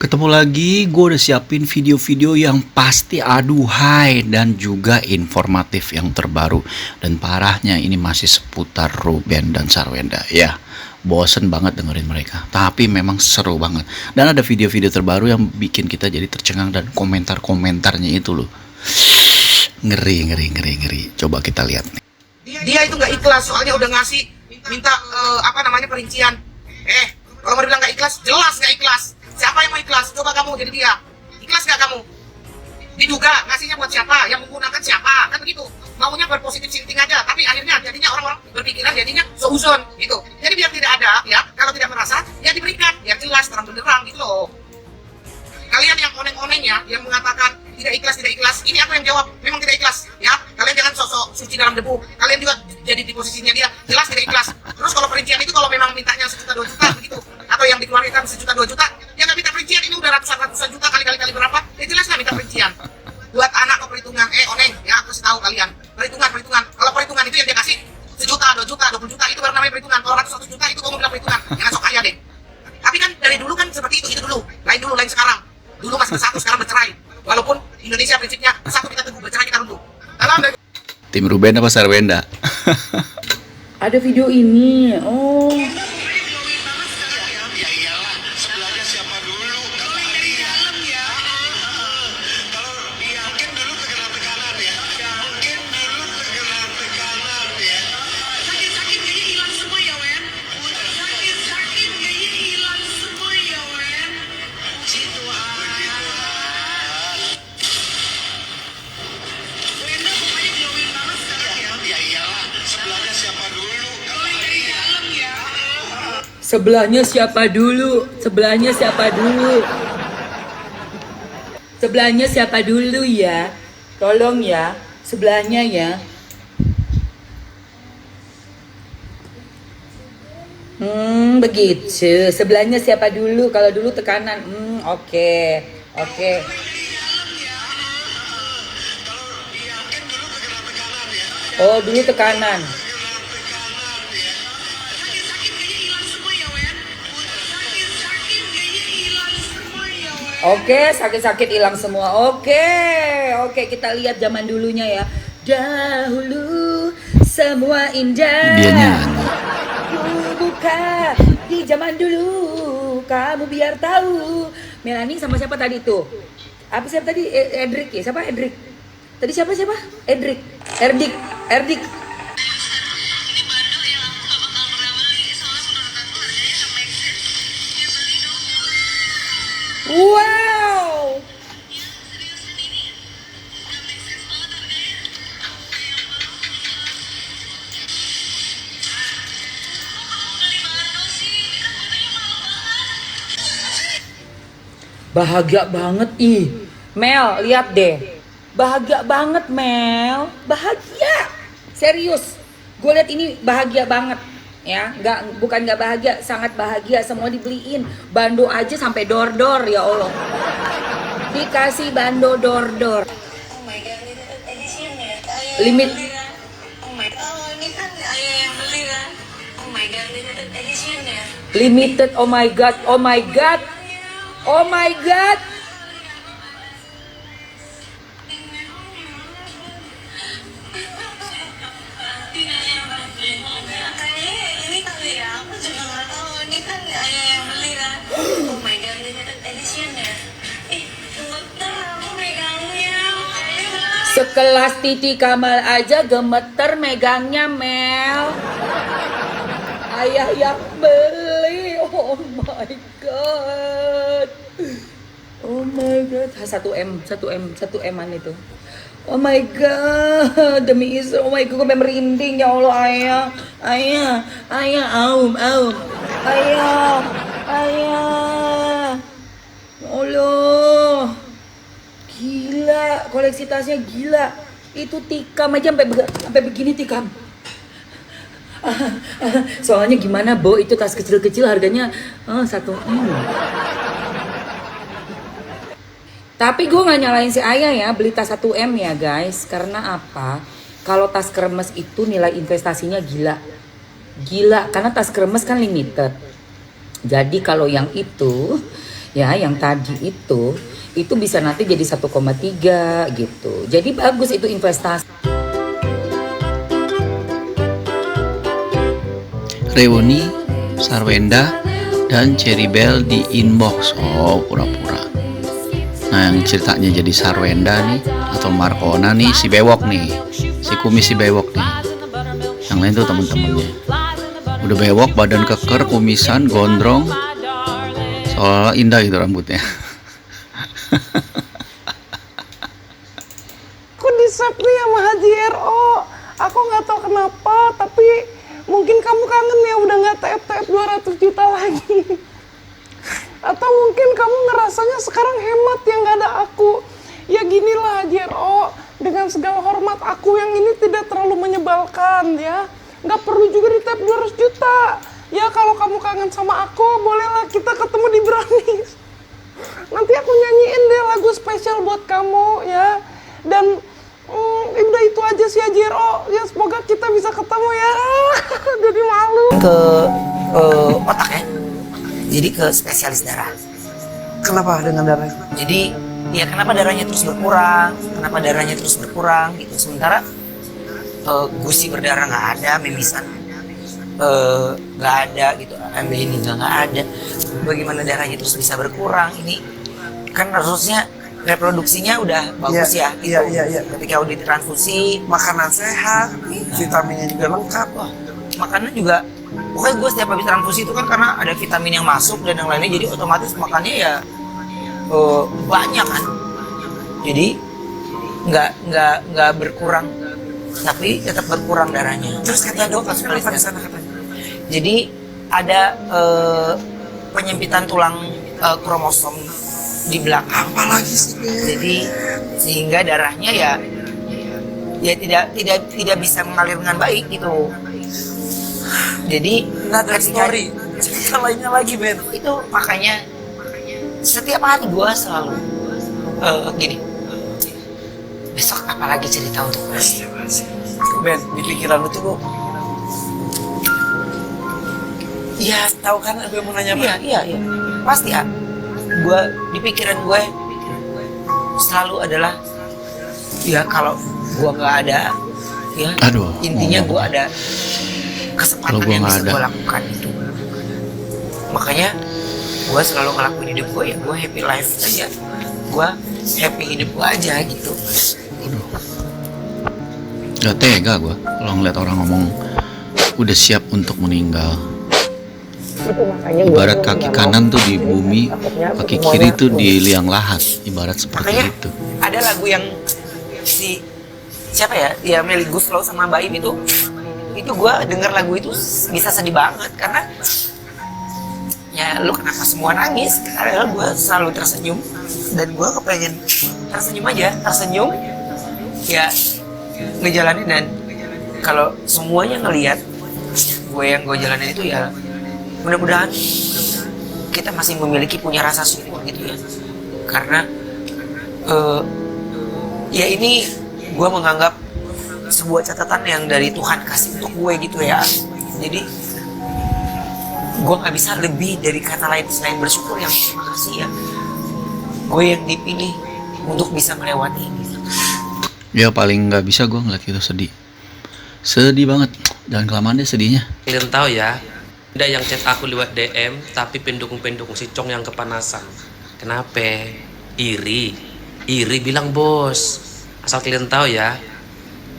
Ketemu lagi, gue udah siapin video-video yang pasti aduhai dan juga informatif yang terbaru. Dan parahnya ini masih seputar Ruben dan Sarwenda. Ya, bosen banget dengerin mereka. Tapi memang seru banget. Dan ada video-video terbaru yang bikin kita jadi tercengang dan komentar-komentarnya itu loh. Ngeri, ngeri, ngeri, ngeri. Coba kita lihat nih. Dia itu nggak ikhlas, soalnya udah ngasih minta perincian. Kalau mau dibilang nggak ikhlas, jelas nggak ikhlas. Siapa yang mau ikhlas? Coba kamu jadi dia. Ikhlas nggak kamu? Diduga ngasihnya buat siapa? Yang menggunakan siapa? Kan begitu. Maunya berpositif thinking aja, tapi akhirnya jadinya orang-orang berpikiran jadinya seuzon gitu. Jadi biar tidak ada, ya kalau tidak merasa, ya diberikan, biar jelas terang benderang gitu loh. Kalian yang oneng-oneng ya, yang mengatakan tidak ikhlas, ini aku yang jawab, memang tidak ikhlas, ya. Kalian jangan sosok suci dalam debu. Kalian juga jadi di posisinya dia, jelas tidak ikhlas. Terus kalau perincian itu kalau memang mintanya 1 juta 2 juta begitu, atau yang dikeluarkan 1 juta 2 juta, ya nggak minta perincian, ini udah ratusan juta kali berapa, ya jelas nggak minta perincian. Buat anak atau perhitungan, oneng, ya aku kasih tahu kalian, perhitungan. Kalau perhitungan itu yang dia kasih 1 juta 2 juta 20 juta, itu baru namanya perhitungan. Kalau 100 juta itu kamu bilang perhitungan, jangan sok kaya deh. Tapi kan dari dulu kan seperti itu dulu, lain sekarang. Dulu masih bersatu, sekarang bercerai. Walaupun Indonesia prinsipnya satu kita teguh, bercerai kita runtuh. Tim Ruben apa Sarwenda? Ada video ini. Oh. Ya iyalah, sebelahnya siapa dulu? Kalau dari dalam ya. Kalau mungkin dulu terkena tekanan ya. Sakit-sakit kayaknya hilang semua ya, Wen. Sakit-sakit kayaknya hilang semua ya, Wen. Puji Tuhan. Wenda pokoknya glowing banget sekarang ya. Ya iyalah, sebelahnya siapa dulu? Kalau dari dalam ya. Sebelahnya siapa dulu? Sebelahnya siapa dulu? Sebelahnya siapa dulu ya? Tolong ya, sebelahnya ya. Begitu. Sebelahnya siapa dulu? Kalau dulu tekanan. Oke. Oke. Oh, dulu tekanan. Sakit-sakit kayaknya hilang semua ya, Wen. Sakit-sakit kayaknya hilang semua ya, Wen. Oke, sakit-sakit hilang semua. Oke, kita lihat zaman dulunya ya. Dahulu semua indah. Dia nyanyi. Ku buka di zaman dulu. Kamu biar tahu. Melanie sama siapa tadi tuh? Siapa tadi? Edric ya? Siapa Edric? Tadi siapa? Edric. Erdik. Ini bandel yang aku gak bakal pernah beli. Soalnya menurut aku harganya gak make sense. Ya beli dong. Wow. Ya seriusan ini gak make sense banget harganya. Kayak baru. Kok kamu beli bandel sih? Kan harganya mahal banget. Bahagia banget ih. Mel, lihat deh. Bahagia banget Mel. Bahagia. Serius. Gue lihat ini bahagia banget. Ya, bukan nggak bahagia, sangat bahagia. Semua dibeliin. Bando aja sampai dor-dor ya Allah. Dikasih bando dor-dor. Oh my god, ini edition ya. Limit. Oh my god, ini kan ayah yang beli kan. Oh my god, limited edition ya. Limited. Oh my god. Oh my god. Oh my god. Ini kali ya, aku juga nggak tahu. Ini kan ayah yang beli kan. Oh my god, limited edition ya. Gemeter aku megangnya. Sekelas Titi Kamal aja gemeter megangnya Mel. Ayah yang beli. Oh my god. Oh my god. 1M-an itu. Oh my god. Demi Isra. Oh my god, gue merinding ya Allah ayah. Ayah, aum. Ayah. Ya Allah. Gila, koleksi tasnya gila. Itu tikam aja sampai begini tikam. Soalnya gimana Bo, itu tas kecil-kecil harganya 1M. Tapi gue gak nyalain si ayah ya beli tas 1M ya guys. Karena apa? Kalau tas kremes itu nilai investasinya gila. Gila, karena tas kremes kan limited. Jadi kalau yang itu Ya, yang tadi itu bisa nanti jadi 1,3 gitu. Jadi bagus itu investasi. Reuni, Sarwenda, dan Cherry Bell di inbox. Oh, pura-pura. Nah, yang ceritanya jadi Sarwenda nih atau Markona nih, si Bewok nih, si kumis si Bewok nih. Yang lain tuh temen-temennya. Udah bewok, badan keker, kumisan, gondrong, seolah indah gitu rambutnya. Aku di-save nih sama Haji RO. Aku nggak tahu kenapa, tapi mungkin kamu kangen ya udah nggak TF 200 juta lagi. Atau mungkin kamu ngerasanya sekarang hemat yang nggak ada aku. Ya ginilah Haji RO, dengan segala hormat aku yang ini tidak terlalu menyebalkan ya. Nggak perlu juga di TF 200 juta. Ya kalau kamu kangen sama aku, bolehlah kita ketemu di Brownies. Nanti aku nyanyiin deh lagu spesial buat kamu ya. Dan udah itu aja sih Ajero. Ya semoga kita bisa ketemu ya. Jadi malu. Ke otak ya. Jadi ke spesialis darah. Kenapa dengan darah? Jadi ya kenapa darahnya terus berkurang? Kenapa darahnya terus berkurang gitu. Sementara gusi berdarah nggak ada, mimisan nggak ada gitu, MB ini nggak ada. Bagaimana darahnya terus bisa berkurang? Ini kan harusnya reproduksinya udah bagus ya gitu. Iya. Ketika udah ditransfusi, Makanan sehat, vitaminnya juga lengkap. wah, makanan juga pokoknya gue setiap habis transfusi itu kan karena ada vitamin yang masuk dan yang lainnya, jadi otomatis makannya ya banyak kan. Jadi nggak berkurang, tapi tetap berkurang darahnya. Terus kata dokter spesialisnya, jadi ada penyempitan tulang kromosom di belakang. Apalagi sih? Jadi sehingga darahnya ya tidak bisa mengalir dengan baik gitu. Jadi Story. Cerita lainnya lagi Ben. itu makanya setiap hari gue selalu gini, besok apalagi cerita untuk gue. Ben, di pikiran lu tuh lu. Iya, Tahu kan gue mau nanya apa? iya pasti ya. Gue di pikiran gue selalu adalah ya kalau gue nggak ada ya, Aduh, intinya ngomong. gue ada Kalau kesempatan gua yang nggak bisa ada. gue lakukan itu. Makanya gue selalu ngelakuin hidup gue ya, gue happy life aja, gue happy hidup gue aja gitu. Gak tega gue kalau ngeliat orang ngomong udah siap untuk meninggal. Ibarat kaki kanan tuh di bumi, kaki kiri tuh di liang lahat. Ibarat seperti Makanya itu. ada lagu yang si siapa ya, dia Melly Guslow sama Baim itu gue denger lagu itu bisa sedih banget karena ya lu kenapa semua nangis, karena gue selalu tersenyum dan gue kepengen tersenyum aja, tersenyum ya ngejalanin. Dan kalau semuanya ngelihat gue yang gue jalanin itu ya mudah-mudahan kita masih memiliki punya rasa syukur gitu ya, karena ya ini gue menganggap sebuah catatan yang dari Tuhan kasih untuk gue gitu ya. Jadi gue nggak bisa lebih dari kata lain selain bersyukur, yang terima kasih ya gue yang dipilih untuk bisa melewati ini. Ya paling nggak bisa gue ngeliat itu sedih banget, dan kelamaan deh sedihnya. Kalian tahu ya, ada yang chat aku lewat DM tapi pendukung-pendukung si Cong yang kepanasan. Kenapa? Iri bilang bos. Asal kalian tahu ya,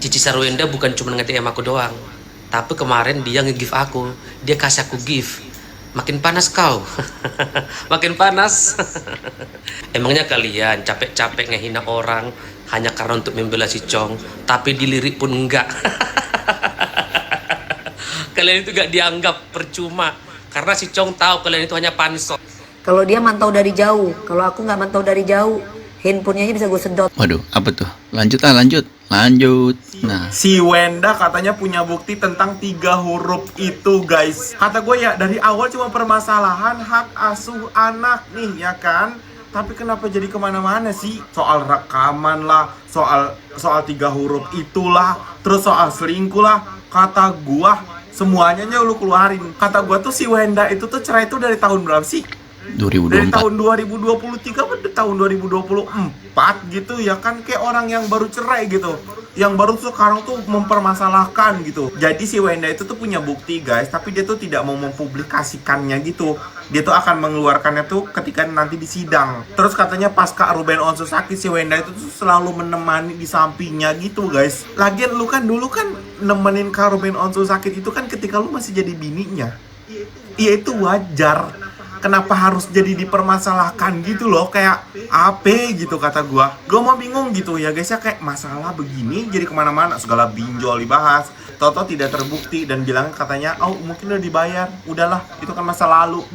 Cici Sarwenda bukan cuma nge-DM aku doang, tapi kemarin dia nge-give aku, dia kasih aku gift. Makin panas kau. Makin panas. Emangnya kalian capek-capek ngehina orang hanya karena untuk membela si Cong, tapi dilirik pun enggak. Kalian itu gak dianggap, percuma, karena si Cong tahu kalian itu hanya pansos. Kalau dia mantau dari jauh, kalau aku nggak mantau dari jauh, handphonenya aja bisa gue sedot. Waduh, apa tuh? Lanjut. Nah, Si Wenda katanya punya bukti tentang 3 huruf itu guys. Kata gue ya dari awal cuma permasalahan hak asuh anak nih ya kan. Tapi kenapa jadi kemana-mana sih? Soal rekaman lah, soal 3 huruf itulah, terus soal selingkuh lah. Kata gua semuanya lu keluarin. Kata gua tuh si Wenda itu tuh cerai tuh dari tahun berapa sih? Dari 2024. tahun 2023 ke tahun 2024 gitu ya kan, kayak orang yang baru cerai gitu, yang baru sekarang tuh mempermasalahkan gitu. Jadi si Wenda itu tuh punya bukti guys, tapi dia tuh tidak mau mempublikasikannya gitu. Dia tuh akan mengeluarkannya tuh ketika nanti di sidang. Terus katanya pas Kak Ruben Onsu sakit, si Wenda itu tuh selalu menemani di sampingnya gitu guys. Lagian lu kan dulu kan nemenin Kak Ruben Onsu sakit itu kan ketika lu masih jadi bininya. Iya itu wajar. Kenapa harus jadi dipermasalahkan gitu loh, kayak apa gitu kata gua mau bingung gitu ya guys ya, kayak masalah begini jadi kemana-mana, segala binjol dibahas, toto tidak terbukti dan bilang katanya oh mungkin udah dibayar, udahlah itu kan masa lalu.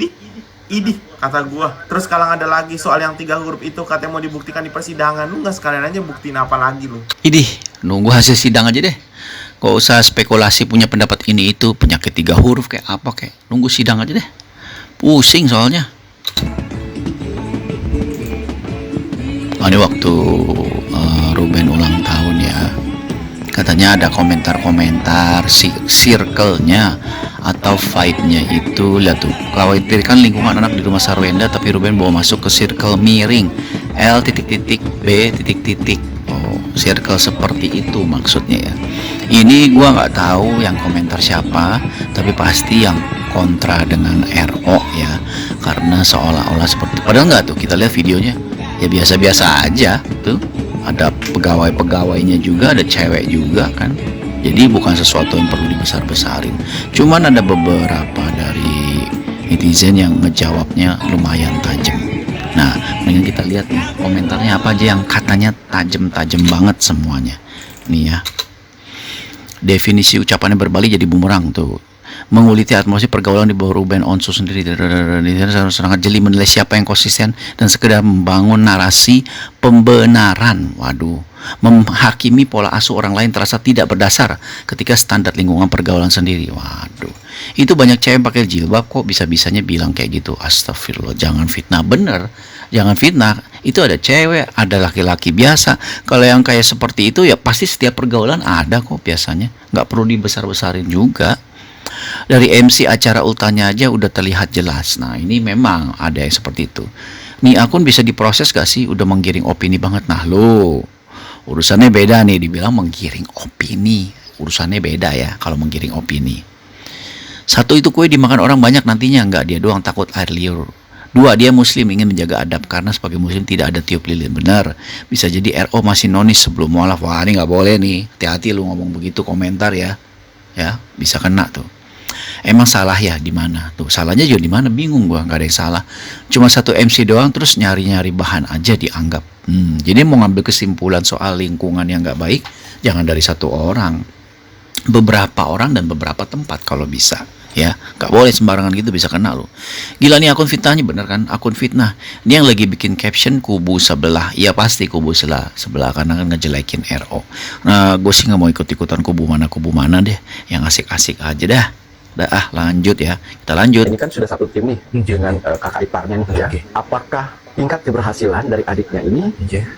Idih kata gua. Terus kalau ada lagi soal yang 3 huruf itu katanya mau dibuktikan di persidangan, lu nggak sekalian aja buktiin apa lagi lu? Idih, nunggu hasil sidang aja deh. Gak usah spekulasi punya pendapat ini itu, penyakit 3 huruf kayak apa kayak. Nunggu sidang aja deh. Pusing soalnya. Ini waktu Ruben ulang tahun ya. Katanya ada komentar-komentar circle-nya atau vibe-nya itu, lihat tuh, khawatirkan lingkungan anak di rumah Sarwenda, tapi Ruben bawa masuk ke circle miring L.B. Oh, circle seperti itu maksudnya ya. Ini gua nggak tahu yang komentar siapa, tapi pasti yang kontra dengan RO ya, karena seolah-olah seperti, padahal nggak tuh, kita lihat videonya ya biasa-biasa aja tuh, ada pegawai-pegawainya juga, ada cewek juga kan, jadi bukan sesuatu yang perlu dibesar-besarin. Cuman ada beberapa dari netizen yang ngejawabnya lumayan tajam. Nah, mendingan kita lihat nih komentarnya apa aja yang katanya tajam-tajam banget semuanya nih ya. Definisi ucapannya berbalik jadi bumerang tuh. Menguliti atmosfer pergaulan di bawah Ruben Onsu sendiri, sangat jeli menilai siapa yang konsisten dan sekedar membangun narasi pembenaran. Waduh, menghakimi pola asuh orang lain terasa tidak berdasar ketika standar lingkungan pergaulan sendiri. Waduh, itu banyak cewek pakai jilbab kok bisa-bisanya bilang kayak gitu. Astagfirullah, jangan fitnah, bener, jangan fitnah. Itu ada cewek, ada laki-laki biasa. Kalau yang kayak seperti itu ya pasti setiap pergaulan ada kok biasanya, nggak perlu dibesar-besarin juga. Dari MC acara ultanya aja udah terlihat jelas. Nah ini memang ada yang seperti itu. Nih akun bisa diproses gak sih? Udah menggiring opini banget. Nah lo, urusannya beda nih. Dibilang menggiring opini, urusannya beda ya kalau menggiring opini. Satu, itu kue dimakan orang banyak nantinya. Enggak, dia doang takut air liur. 2, dia muslim, ingin menjaga adab karena sebagai muslim tidak ada tiup lilin. Benar, bisa jadi RO masih nonis sebelum mualaf. Wah ini gak boleh nih, hati-hati lu ngomong begitu komentar ya. Ya bisa kena tuh. Emang salah ya di mana tuh? Salahnya juga di mana? Bingung gua, nggak ada yang salah. Cuma satu MC doang terus nyari-nyari bahan aja dianggap. Jadi mau ngambil kesimpulan soal lingkungan yang nggak baik, jangan dari satu orang, beberapa orang dan beberapa tempat kalau bisa. Ya, nggak boleh sembarangan gitu, bisa kena lo. Gila nih akun fitnahnya, bener kan? Akun fitnah. Ini yang lagi bikin caption kubu sebelah. Iya pasti kubu sebelah karena kan ngejelekin RO. Nah, gue sih nggak mau ikut-ikutan kubu mana deh. Yang asik-asik aja dah. Dah, lanjut ya. Kita lanjut. Ini kan sudah satu tim nih dengan kakak iparnya nih ya. Apakah tingkat keberhasilan dari adiknya ini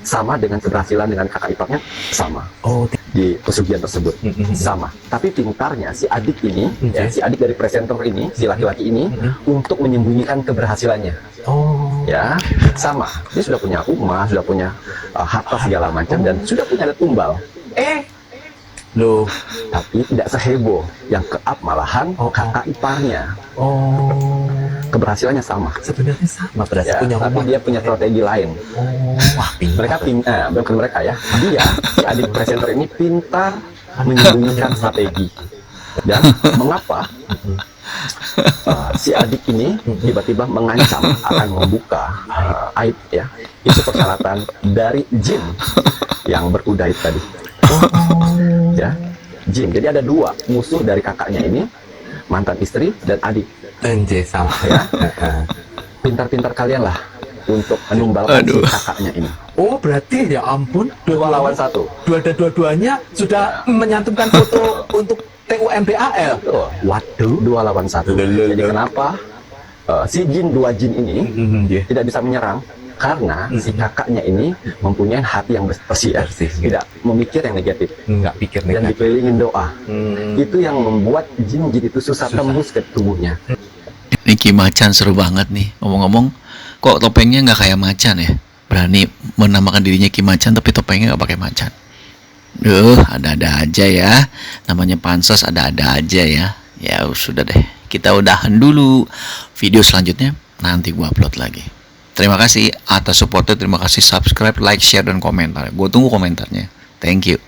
sama dengan keberhasilan dengan kakak iparnya? Sama. Oh, di pesugihan tersebut sama. Tapi pintarnya si adik ini, ya, si adik dari presenter ini, si laki-laki ini untuk menyembunyikan keberhasilannya. Oh, ya, sama. Dia sudah punya rumah, sudah punya harta segala macam dan sudah punya ada tumbal. Loh, tapi tidak seheboh yang ke-up malahan kakak iparnya. Oh, keberhasilannya sama. Sebenarnya sama, berarti ya, punya rumah. Tapi dia punya strategi lain. Wah, mereka bukan mereka ya. Dia, si adik presenter ini pintar menyembunyikan strategi. Dan mengapa si adik ini tiba-tiba mengancam akan membuka aib ya? Itu persyaratan dari jin yang berudaib tadi. Ya, jin. Jadi ada 2 musuh dari kakaknya ini, mantan istri dan adik. Sama ya. Pintar-pintar kalian lah untuk menumbalkan si kakaknya ini. Oh, berarti ya ampun, 2 lawan 1. Dua-duanya sudah menyantumkan foto untuk TUMBAL. Waduh, 2 lawan 1. Jadi kenapa si jin 2 jin ini tidak bisa menyerang? Karena si kakaknya ini mempunyai hati yang bersih, tidak memikir yang negatif, dan dikelilingin doa. Itu yang membuat jin-jin itu susah tembus ke tubuhnya. Niki Macan seru banget nih. Ngomong-ngomong, kok topengnya nggak kayak macan ya? Berani menamakan dirinya Ki Macan tapi topengnya nggak pakai macan. Ada-ada aja ya. Namanya pansos ada-ada aja ya. Ya sudah deh. Kita udahan dulu. Video selanjutnya nanti gua upload lagi. Terima kasih atas supportnya. Terima kasih subscribe, like, share, dan komentar. Gue tunggu komentarnya. Thank you.